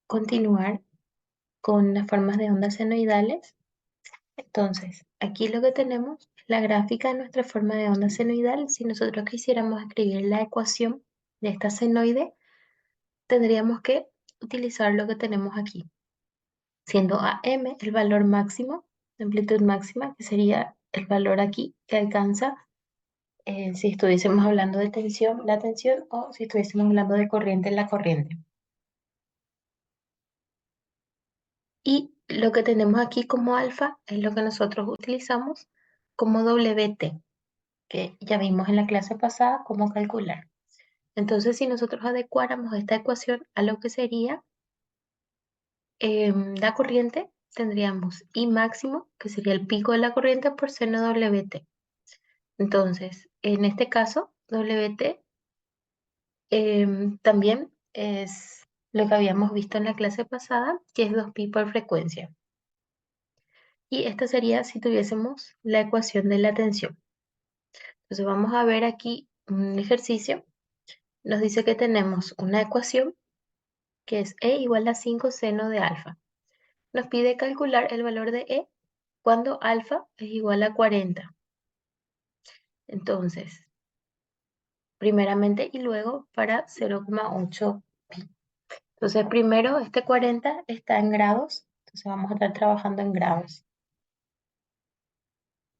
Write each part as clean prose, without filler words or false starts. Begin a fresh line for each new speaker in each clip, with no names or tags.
continuar con las formas de ondas senoidales. Entonces, aquí lo que tenemos es la gráfica de nuestra forma de onda senoidal. Si nosotros quisiéramos escribir la ecuación de esta senoide, tendríamos que utilizar lo que tenemos aquí, siendo AM el valor máximo, de amplitud máxima, que sería el valor aquí que alcanza si estuviésemos hablando de tensión, la tensión, o si estuviésemos hablando de corriente, la corriente. Y lo que tenemos aquí como alfa es lo que nosotros utilizamos como WT, que ya vimos en la clase pasada cómo calcular. Entonces, si nosotros adecuáramos esta ecuación a lo que sería la corriente, tendríamos I máximo, que sería el pico de la corriente por seno WT. Entonces, en este caso, WT también es lo que habíamos visto en la clase pasada, que es 2pi por frecuencia. Y esta sería si tuviésemos la ecuación de la tensión. Entonces vamos a ver aquí un ejercicio. Nos dice que tenemos una ecuación que es E igual a 5 seno de alfa. Nos pide calcular el valor de E cuando alfa es igual a 40. Entonces, primeramente y luego para 0,8 pi. Entonces, primero este 40 está en grados. Entonces vamos a estar trabajando en grados.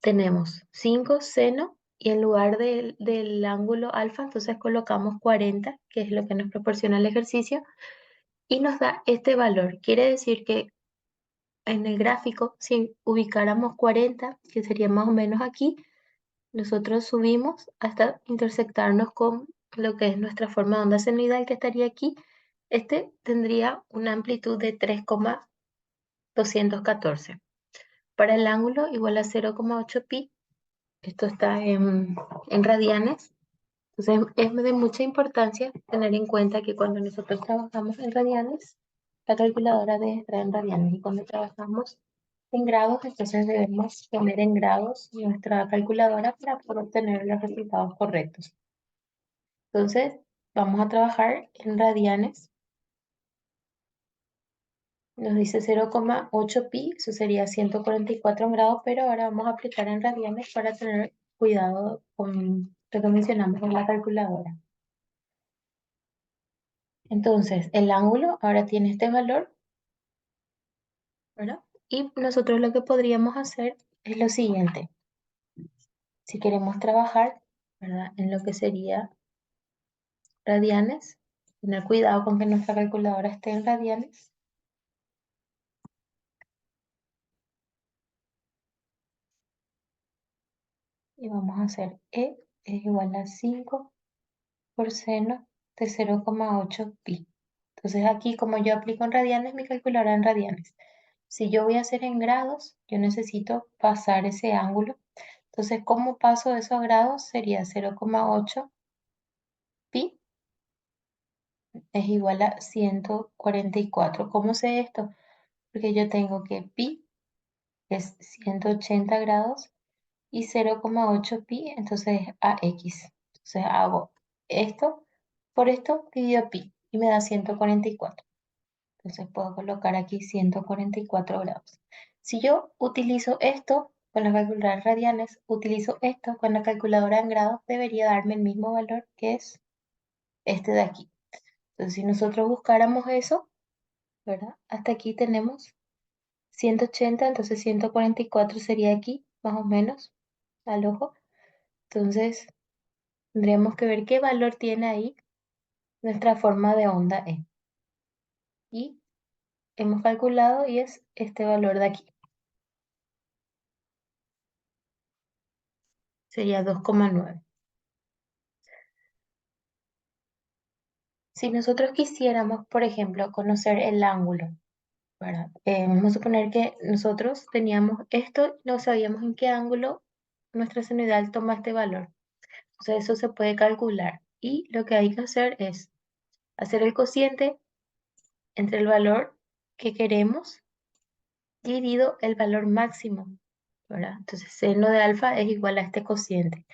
Tenemos 5 seno y en lugar del ángulo alfa, entonces colocamos 40, que es lo que nos proporciona el ejercicio, y nos da este valor. Quiere decir que en el gráfico, si ubicáramos 40, que sería más o menos aquí, nosotros subimos hasta intersectarnos con lo que es nuestra forma de onda senoidal, que estaría aquí. Este tendría una amplitud de 3,214. Para el ángulo igual a 0,8 pi. Esto está en radianes. Entonces es de mucha importancia tener en cuenta que cuando nosotros trabajamos en radianes, la calculadora debe estar en radianes. Y cuando trabajamos en grados, entonces debemos poner en grados nuestra calculadora para poder obtener los resultados correctos. Entonces vamos a trabajar en radianes. Nos dice 0,8 pi, eso sería 144 grados, pero ahora vamos a aplicar en radianes para tener cuidado con lo que mencionamos en la calculadora. Entonces, el ángulo ahora tiene este valor, ¿verdad? Y nosotros lo que podríamos hacer es lo siguiente. Si queremos trabajar, ¿verdad? En lo que sería radianes, tener cuidado con que nuestra calculadora esté en radianes. Y vamos a hacer E es igual a 5 por seno de 0,8 pi. Entonces aquí, como yo aplico en radianes, mi calculadora en radianes. Si yo voy a hacer en grados, yo necesito pasar ese ángulo. Entonces, ¿cómo paso esos grados? Sería 0,8 pi es igual a 144. ¿Cómo sé esto? Porque yo tengo que pi es 180 grados y 0,8 pi, entonces es AX. Entonces hago esto por esto divido pi y me da 144. Entonces puedo colocar aquí 144 grados. Si yo utilizo esto con la calculadora radianes, utilizo esto con la calculadora en grados, debería darme el mismo valor que es este de aquí. Entonces si nosotros buscáramos eso, ¿verdad? Hasta aquí tenemos 180, entonces 144 sería aquí, más o menos, al ojo. Entonces tendríamos que ver qué valor tiene ahí nuestra forma de onda E. Y hemos calculado y es este valor de aquí. Sería 2,9. Si nosotros quisiéramos, por ejemplo, conocer el ángulo, ¿verdad? Vamos a suponer que nosotros teníamos esto y no sabíamos en qué ángulo nuestra senoidal toma este valor. Entonces eso se puede calcular. Y lo que hay que hacer es hacer el cociente entre el valor que queremos dividido el valor máximo, ¿verdad? Entonces seno de alfa es igual a este cociente.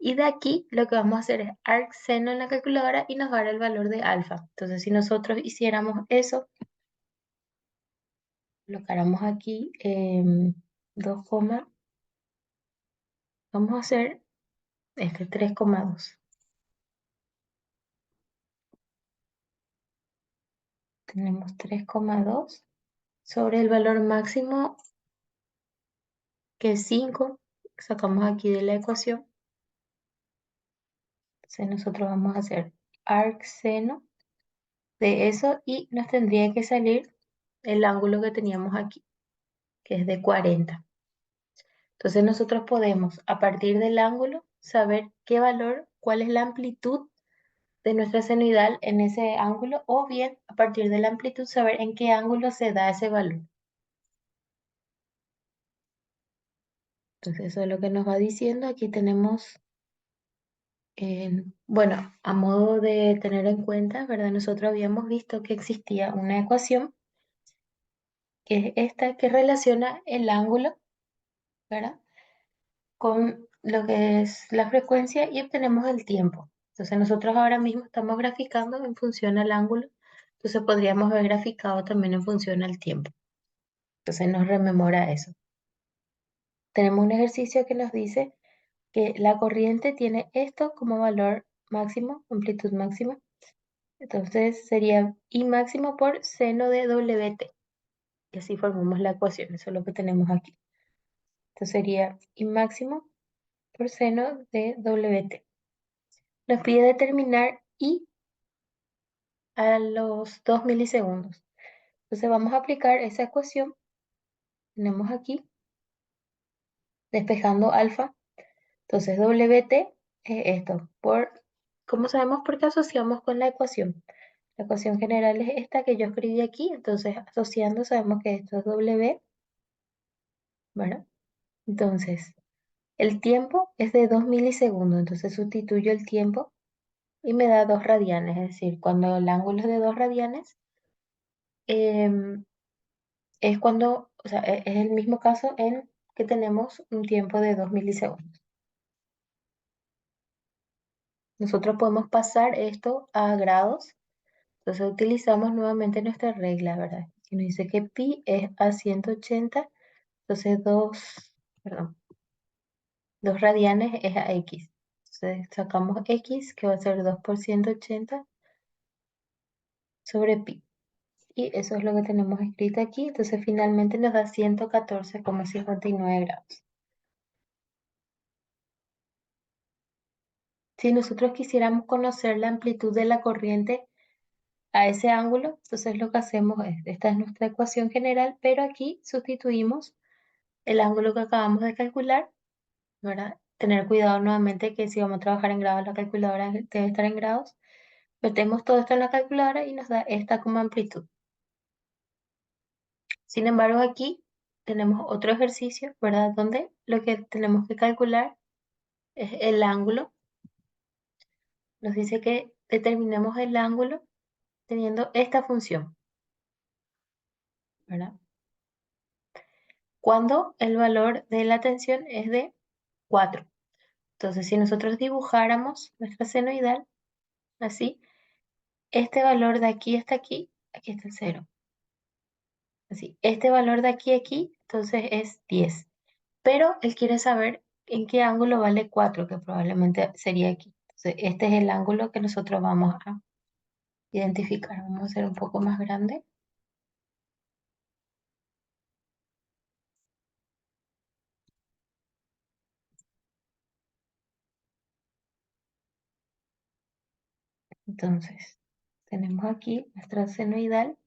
Y de aquí lo que vamos a hacer es arc seno en la calculadora y nos va a dar el valor de alfa. Entonces si nosotros hiciéramos eso, colocáramos aquí 2, vamos a hacer este 3,2. Tenemos 3,2 sobre el valor máximo que es 5. Sacamos aquí de la ecuación. Entonces nosotros vamos a hacer arc seno de eso y nos tendría que salir el ángulo que teníamos aquí, que es de 40. Entonces nosotros podemos, a partir del ángulo, saber qué valor, cuál es la amplitud de nuestra senoidal en ese ángulo, o bien a partir de la amplitud saber en qué ángulo se da ese valor. Entonces eso es lo que nos va diciendo. Aquí tenemos, bueno, a modo de tener en cuenta, ¿verdad? Nosotros habíamos visto que existía una ecuación, que es esta, que relaciona el ángulo, ¿verdad? Con lo que es la frecuencia y obtenemos el tiempo. Entonces nosotros ahora mismo estamos graficando en función al ángulo, entonces podríamos haber graficado también en función al tiempo. Entonces nos rememora eso. Tenemos un ejercicio que nos dice que la corriente tiene esto como valor máximo, amplitud máxima. Entonces sería I máximo por seno de WT. Y así formamos la ecuación, eso es lo que tenemos aquí. Entonces sería I máximo por seno de WT. Nos pide determinar I a los 2 milisegundos. Entonces vamos a aplicar esa ecuación. Tenemos aquí, despejando alfa. Entonces WT es esto. ¿Cómo sabemos? Porque asociamos con la ecuación. La ecuación general es esta que yo escribí aquí. Entonces asociando sabemos que esto es W, ¿verdad? Entonces el tiempo es de 2 milisegundos. Entonces sustituyo el tiempo y me da 2 radianes. Es decir, cuando el ángulo es de 2 radianes, em, es cuando, o sea, es el mismo caso en que tenemos un tiempo de 2 milisegundos. Nosotros podemos pasar esto a grados, entonces utilizamos nuevamente nuestra regla, ¿verdad? Que nos dice que pi es a 180, entonces 2 radianes es a x. Entonces sacamos x, que va a ser 2 por 180 sobre pi. Y eso es lo que tenemos escrito aquí, entonces finalmente nos da 114,59 grados. Si nosotros quisiéramos conocer la amplitud de la corriente a ese ángulo, entonces lo que hacemos es, esta es nuestra ecuación general, pero aquí sustituimos el ángulo que acabamos de calcular, ¿verdad? Tener cuidado nuevamente que si vamos a trabajar en grados, la calculadora debe estar en grados. Metemos todo esto en la calculadora y nos da esta como amplitud. Sin embargo, aquí tenemos otro ejercicio, ¿verdad? Donde lo que tenemos que calcular es el ángulo. Nos dice que determinemos el ángulo teniendo esta función, ¿verdad? Cuando el valor de la tensión es de 4. Entonces, si nosotros dibujáramos nuestra senoidal, así, este valor de aquí hasta aquí está el 0. Así, este valor de aquí a aquí, entonces es 10. Pero él quiere saber en qué ángulo vale 4, que probablemente sería aquí. Entonces, este es el ángulo que nosotros vamos a identificar. Vamos a hacer un poco más grande. Entonces, tenemos aquí nuestra senoidal,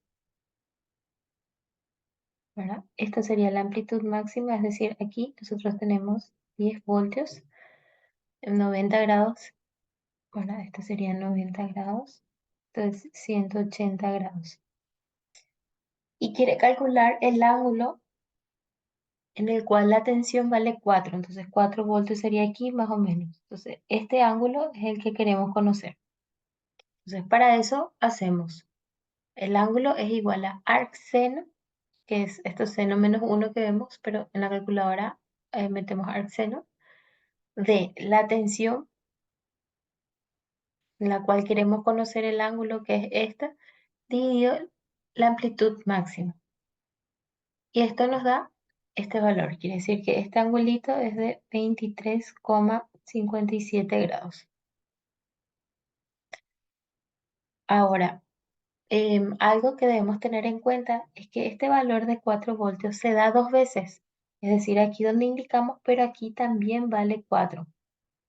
¿verdad? Esta sería la amplitud máxima, es decir, aquí nosotros tenemos 10 voltios en 90 grados, ¿verdad? Esto sería 90 grados, entonces 180 grados. Y quiere calcular el ángulo en el cual la tensión vale 4, entonces 4 voltios sería aquí más o menos. Entonces, este ángulo es el que queremos conocer. Entonces, para eso hacemos, el ángulo es igual a arc seno, que es esto seno menos 1 que vemos, pero en la calculadora metemos arc seno, de la tensión en la cual queremos conocer el ángulo, que es esta, dividido la amplitud máxima. Y esto nos da este valor. Quiere decir que este angulito es de 23,57 grados. Ahora, algo que debemos tener en cuenta es que este valor de 4 voltios se da dos veces. Es decir, aquí donde indicamos, pero aquí también vale 4,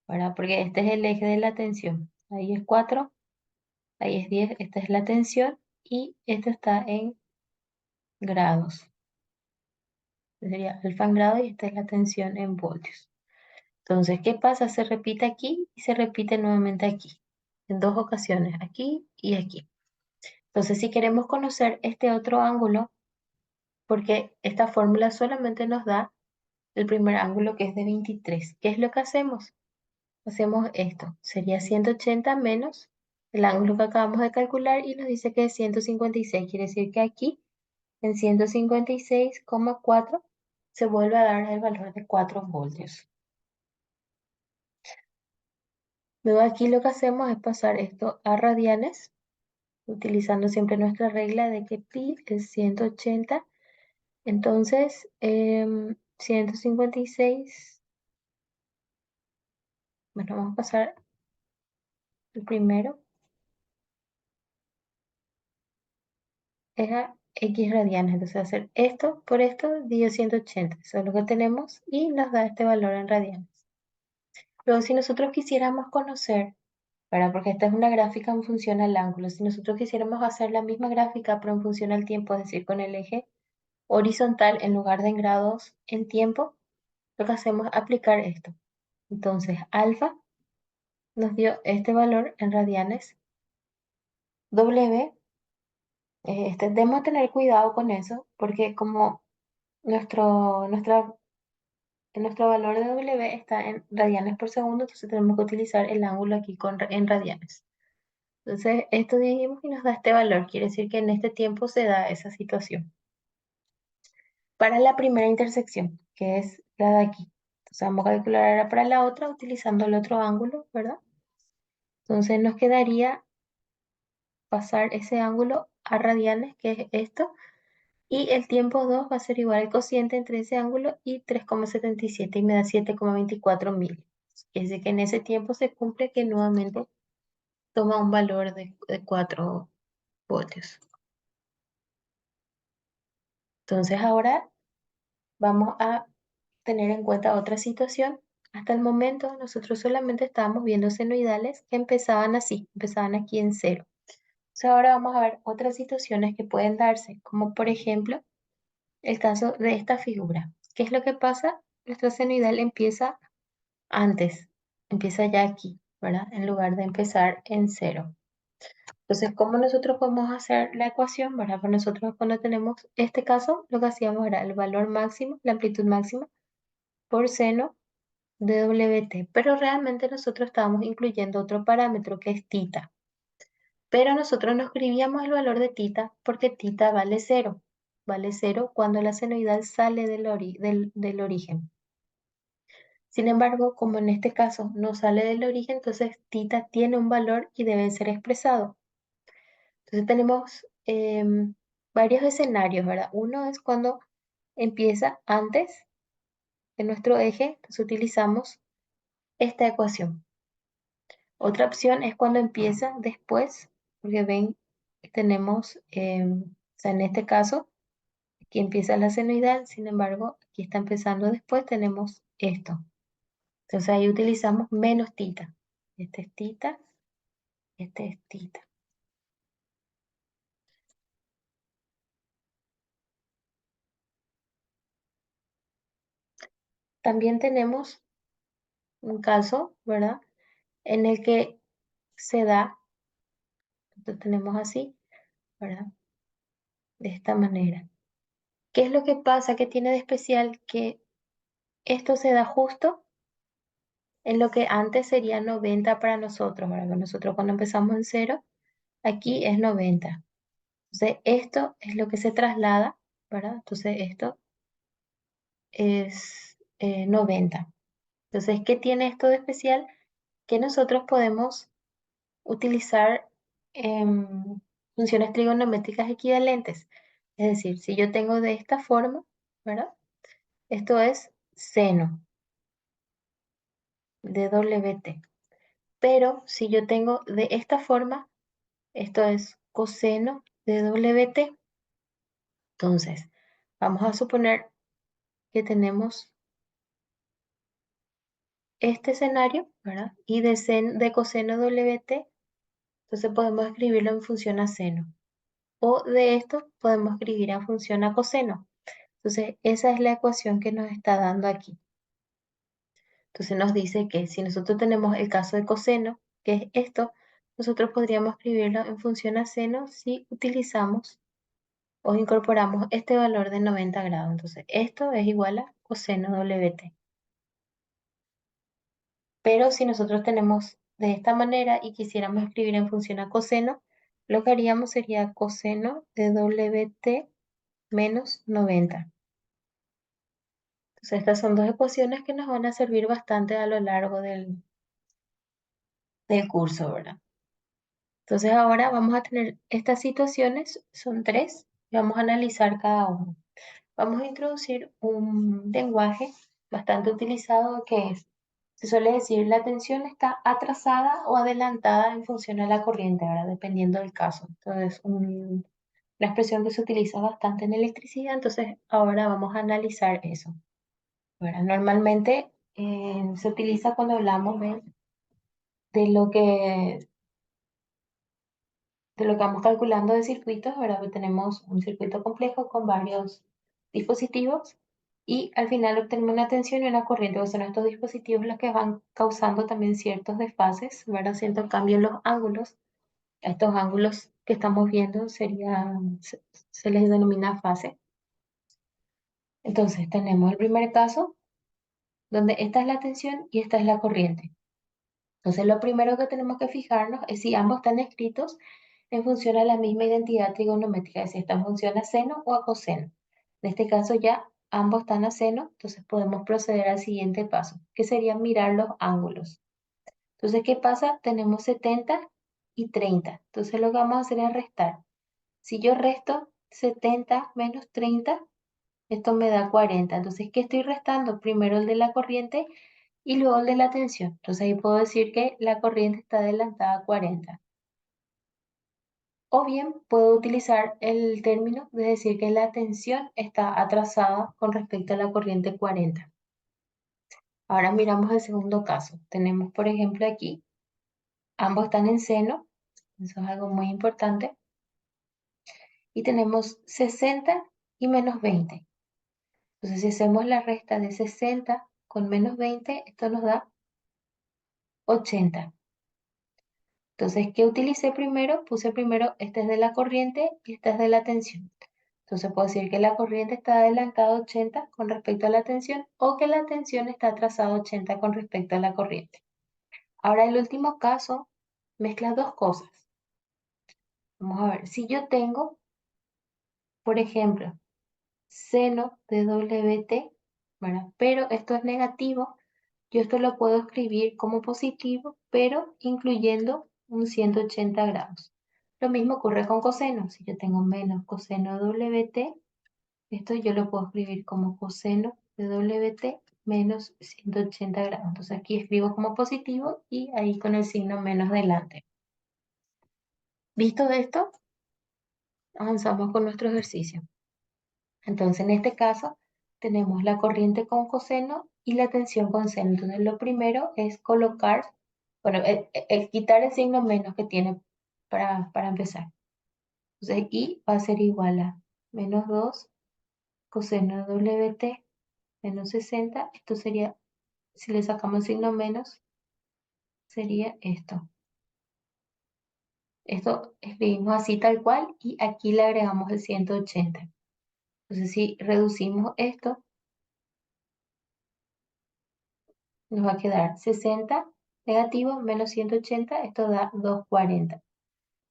¿verdad? Porque este es el eje de la tensión. Ahí es 4, ahí es 10, esta es la tensión y esto está en grados. Sería alfa en grados y esta es la tensión en voltios. Entonces, ¿qué pasa? Se repite aquí y se repite nuevamente aquí. En dos ocasiones, aquí y aquí. Entonces, si queremos conocer este otro ángulo, porque esta fórmula solamente nos da el primer ángulo que es de 23. ¿Qué es lo que hacemos? Hacemos esto. Sería 180 menos el ángulo que acabamos de calcular y nos dice que es 156. Quiere decir que aquí en 156,4 se vuelve a dar el valor de 4 voltios. Luego aquí lo que hacemos es pasar esto a radianes, utilizando siempre nuestra regla de que pi es 180. Entonces, 156, bueno, vamos a pasar el primero, es a x radianes. Entonces, hacer esto por esto, dividido 180. Eso es lo que tenemos y nos da este valor en radianes. Luego, si nosotros quisiéramos conocer, ¿verdad? Porque esta es una gráfica en función al ángulo. Si nosotros quisiéramos hacer la misma gráfica, pero en función al tiempo, es decir, con el eje horizontal en lugar de en grados en tiempo, lo que hacemos es aplicar esto. Entonces, alfa nos dio este valor en radianes. W, debemos tener cuidado con eso, porque como nuestro valor de W está en radianes por segundo, entonces tenemos que utilizar el ángulo aquí en radianes. Entonces, esto dividimos y nos da este valor. Quiere decir que en este tiempo se da esa situación. Para la primera intersección, que es la de aquí. Entonces, vamos a calcular ahora para la otra utilizando el otro ángulo, ¿verdad? Entonces, nos quedaría pasar ese ángulo a radianes, que es esto, y el tiempo 2 va a ser igual al cociente entre ese ángulo y 3,77 y me da 7,24 mil. Es decir, que en ese tiempo se cumple que nuevamente toma un valor de 4 voltios. Entonces ahora vamos a tener en cuenta otra situación. Hasta el momento nosotros solamente estábamos viendo senoidales que empezaban así, empezaban aquí en cero. Entonces ahora vamos a ver otras situaciones que pueden darse, como por ejemplo el caso de esta figura. ¿Qué es lo que pasa? Nuestro senoidal empieza antes, empieza ya aquí, ¿verdad? En lugar de empezar en cero. Entonces, ¿cómo nosotros podemos hacer la ecuación, ¿verdad? Pues nosotros cuando tenemos este caso, lo que hacíamos era el valor máximo, la amplitud máxima, por seno de WT. Pero realmente nosotros estábamos incluyendo otro parámetro que es tita. Pero nosotros no escribíamos el valor de tita porque tita vale cero. Vale cero cuando la senoidal sale del origen. Sin embargo, como en este caso no sale del origen, entonces tita tiene un valor y debe ser expresado. Entonces tenemos varios escenarios, ¿verdad? Uno es cuando empieza antes de nuestro eje, entonces utilizamos esta ecuación. Otra opción es cuando empieza después, porque ven, tenemos, o sea, en este caso, aquí empieza la senoidal, sin embargo, aquí está empezando después, tenemos esto. Entonces ahí utilizamos menos tita. Este es tita, este es tita. También tenemos un caso, ¿verdad? En el que se da, lo tenemos así, ¿verdad? De esta manera. ¿Qué es lo que pasa? ¿Qué tiene de especial? Que esto se da justo en lo que antes sería 90 para nosotros, ¿verdad? Nosotros cuando empezamos en cero, aquí es 90. Entonces, esto es lo que se traslada, ¿verdad? Entonces, esto es 90. Entonces, ¿qué tiene esto de especial? Que nosotros podemos utilizar funciones trigonométricas equivalentes. Es decir, si yo tengo de esta forma, ¿verdad? Esto es seno de WT. Pero si yo tengo de esta forma, esto es coseno de WT. Entonces, vamos a suponer que tenemos este escenario, ¿verdad? Y de coseno WT, entonces podemos escribirlo en función a seno. O de esto podemos escribir en función a coseno. Entonces, esa es la ecuación que nos está dando aquí. Entonces nos dice que si nosotros tenemos el caso de coseno, que es esto, nosotros podríamos escribirlo en función a seno si utilizamos o incorporamos este valor de 90 grados. Entonces, esto es igual a coseno WT. Pero si nosotros tenemos de esta manera y quisiéramos escribir en función a coseno, lo que haríamos sería coseno de WT menos 90. Entonces, estas son dos ecuaciones que nos van a servir bastante a lo largo del curso, ¿verdad? Entonces, ahora vamos a tener estas situaciones, son tres, y vamos a analizar cada uno. Vamos a introducir un lenguaje bastante utilizado que es, se suele decir, la tensión está atrasada o adelantada en función a la corriente, ¿verdad? Dependiendo del caso. Entonces, una expresión que se utiliza bastante en electricidad, entonces ahora vamos a analizar eso, ¿verdad? Normalmente se utiliza cuando hablamos de lo que, de lo que vamos calculando de circuitos, ¿verdad? Que tenemos un circuito complejo con varios dispositivos y al final obtenemos una tensión y una corriente, que son estos dispositivos los que van causando también ciertos desfases, ¿verdad? Cierto cambio en los ángulos. A estos ángulos que estamos viendo se les denomina fase. Entonces tenemos el primer caso donde esta es la tensión y esta es la corriente. Entonces, lo primero que tenemos que fijarnos es si ambos están escritos en función a la misma identidad trigonométrica, si esta en función a seno o a coseno. En este caso ya ambos están a seno, entonces podemos proceder al siguiente paso, que sería mirar los ángulos. Entonces, ¿qué pasa? Tenemos 70 y 30. Entonces, lo que vamos a hacer es restar. Si yo resto 70 menos 30, esto me da 40. Entonces, ¿qué estoy restando? Primero el de la corriente y luego el de la tensión. Entonces ahí puedo decir que la corriente está adelantada a 40. O bien puedo utilizar el término de decir que la tensión está atrasada con respecto a la corriente 40. Ahora miramos el segundo caso. Tenemos, por ejemplo, aquí, ambos están en seno, eso es algo muy importante, y tenemos 60 y menos 20. Entonces, si hacemos la resta de 60 con menos 20, esto nos da 80. Entonces, ¿qué utilicé primero? Puse primero, este es de la corriente y este es de la tensión. Entonces, puedo decir que la corriente está adelantada 80 con respecto a la tensión o que la tensión está atrasada 80 con respecto a la corriente. Ahora, el último caso mezcla dos cosas. Vamos a ver, si yo tengo, por ejemplo, seno de WT, ¿verdad? Pero esto es negativo, yo esto lo puedo escribir como positivo, pero incluyendo un 180 grados. Lo mismo ocurre con coseno. Si yo tengo menos coseno de WT, esto yo lo puedo escribir como coseno de WT menos 180 grados. Entonces aquí escribo como positivo y ahí con el signo menos delante. Visto esto, avanzamos con nuestro ejercicio. Entonces, en este caso, tenemos la corriente con coseno y la tensión con seno. Entonces, lo primero es colocar, bueno, quitar el signo menos que tiene para empezar. Entonces, y va a ser igual a menos 2 coseno de WT menos 60. Esto sería, si le sacamos el signo menos, sería esto. Esto escribimos así tal cual y aquí le agregamos el 180. Entonces, si reducimos esto, nos va a quedar 60 negativo menos 180, esto da 240.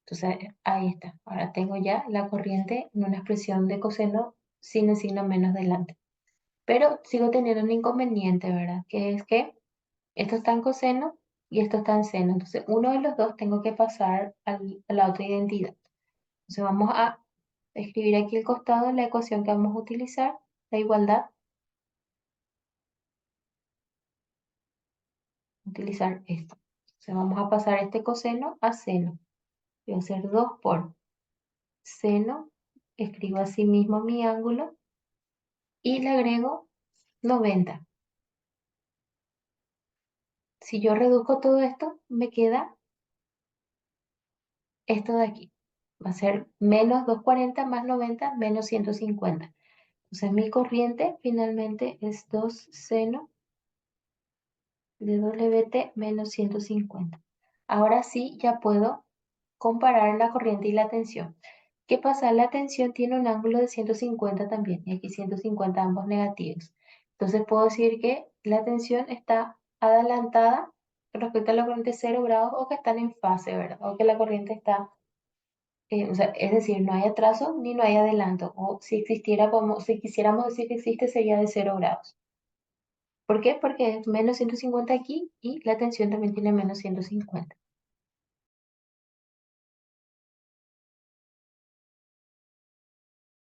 Entonces ahí está. Ahora tengo ya la corriente en una expresión de coseno sin el signo menos delante. Pero sigo teniendo un inconveniente, ¿verdad? Que es que esto está en coseno y esto está en seno. Entonces uno de los dos tengo que pasar a la otra identidad. Entonces vamos a escribir aquí al costado la ecuación que vamos a utilizar. la igualdad, utilizar esto. Entonces vamos a pasar este coseno a seno. Voy a hacer 2 por seno, escribo así mismo mi ángulo y le agrego 90. Si yo reduzco todo esto, me queda esto de aquí. Va a ser menos 240 más 90 menos 150. Entonces mi corriente finalmente es 2 seno de WT menos 150. Ahora sí ya puedo comparar la corriente y la tensión. ¿Qué pasa? La tensión tiene un ángulo de 150 también, y aquí 150 ambos negativos. Entonces puedo decir que la tensión está adelantada respecto a la corriente 0 grados o que están en fase, ¿verdad? O que la corriente está, o sea, es decir, no hay atraso ni no hay adelanto. O si existiera, como, si quisiéramos decir que existe, sería de 0 grados. ¿Por qué? Porque es menos 150 aquí y la tensión también tiene menos 150.